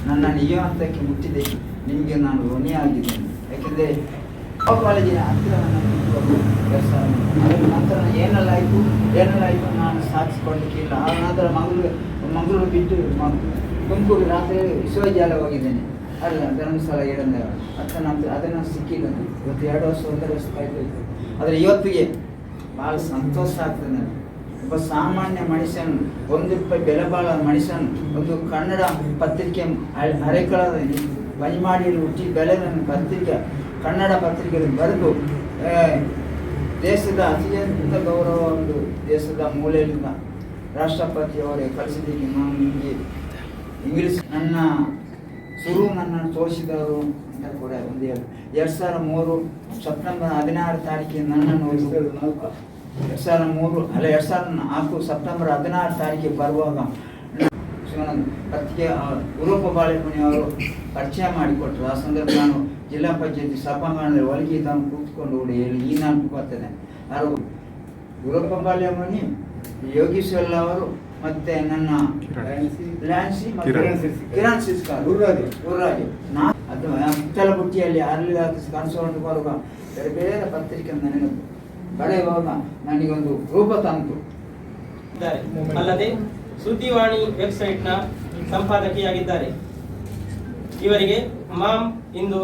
ನನ್ನ ನಿಜ ಹಂತಕ್ಕೆ ಮುಟ್ಟಿದೆ, ನಿಮಗೆ ನಾನು ಋಣಿಯಾಗಿದ್ದೇನೆ. ಯಾಕೆಂದರೆ ಕಾಲೇಜಿನ ಹತ್ತಿರ ಅದರ ನಂತರ ಏನೆಲ್ಲಾಯಿತು ನಾನು ಸಾಧಿಸಿಕೊಳ್ಳಲಿಕ್ಕಿಲ್ಲ. ಆ ನಂತರ ಮಂಗಳೂರು ಬಿಟ್ಟು ತುಮಕೂರು ರಾತ್ರಿ ವಿಶ್ವವಿದ್ಯಾಲಯ ಹೋಗಿದ್ದೇನೆ. ಅಲ್ಲ ಧರ್ಮಸ್ಥಳ ಏಳನೇ ಹತ್ತ ನಂತರ ಅದನ್ನು ಸಿಕ್ಕಿಲ್ಲ. ಇವತ್ತು 2 ವರ್ಷ 1 ವರ್ಷ ಕಾಯ್ತು. ಆದರೆ ಇವತ್ತಿಗೆ ಭಾಳ ಸಂತೋಷ ಆಗ್ತದೆ ನನಗೆ. ಒಬ್ಬ ಸಾಮಾನ್ಯ ಮನುಷ್ಯನು, ₹1 ಬೆಲೆ ಬಾಳದ ಮನುಷ್ಯನು ಒಂದು ಕನ್ನಡ ಪತ್ರಿಕೆ ಅರೆಕಳದ ಬೈಮಾಡಿಯಲ್ಲಿ ಹುಟ್ಟಿ ಬೆಳೆದ ಪತ್ರಿಕೆ, ಕನ್ನಡ ಪತ್ರಿಕೆಯಲ್ಲಿ ಬರೆದು ದೇಶದ ಅತ್ಯಂತ ಗೌರವ ಒಂದು ದೇಶದ ಮೂಲೆಯಿಂದ ರಾಷ್ಟ್ರಪತಿಯವರೇ ಕಳಿಸಿದ್ದಕ್ಕೆ ನಾನು ನಿಮಗೆ ಇಂಗ್ಲೀಷ್ ನನ್ನನ್ನು ತೋರಿಸಿದವರು ಅಂತ ಕೂಡ ಒಂದು 2003 ಸೆಪ್ಟೆಂಬರ್ 16 ತಾರೀಕಿಗೆ ನನ್ನನ್ನು 2004 ಸೆಪ್ಟೆಂಬರ್ 16 ತಾರೀಕಿಗೆ ಬರುವಾಗ ಪತ್ರಿಕೆ ಉರುಪ ಬಾಳೆಮಣಿಯವರು ಪರಿಚಯ ಮಾಡಿಕೊಟ್ರು. ಆ ಸಂದರ್ಭ ನಾನು ಜಿಲ್ಲಾ ಪಂಚಾಯತಿ ಸಭಾಂಗಣದಲ್ಲಿ ಒಳಗೆ ಇದನ್ನು ಕೂತ್ಕೊಂಡು ಹೇಳಿ ಈ ನೆನಪು ಬರ್ತದೆ. ಯಾರು ಉರುಪ ಬಾಳೆಮಣಿ, ಯೋಗೀಶ್ವರ ಅವರು ಮತ್ತೆ ನನ್ನ ಲ್ಯಾನ್ಸಿ ಕಿರಣ್ ಸಿಸ್ಕಾರ್ ಊರಾಜು ಅದು ಬುಟ್ಟಿಯಲ್ಲಿ ಅರಳಿ ಕನಸುಕೊಂಡು ಬರುವ ಬೇರೆ ಬೇರೆ ಪತ್ರಿಕೆ ನನಗೆ ಬರೆಯುವಾಗ ನನಗೊಂದು ರೂಪ ತಂತು. ಅಲ್ಲದೆ ಸುದ್ದಿವಾಣಿ ವೆಬ್ಸೈಟ್ನ ಸಂಪಾದಕಿಯಾಗಿದ್ದಾರೆ. ಇವರಿಗೆ ಮಾಮ್ ಇಂದು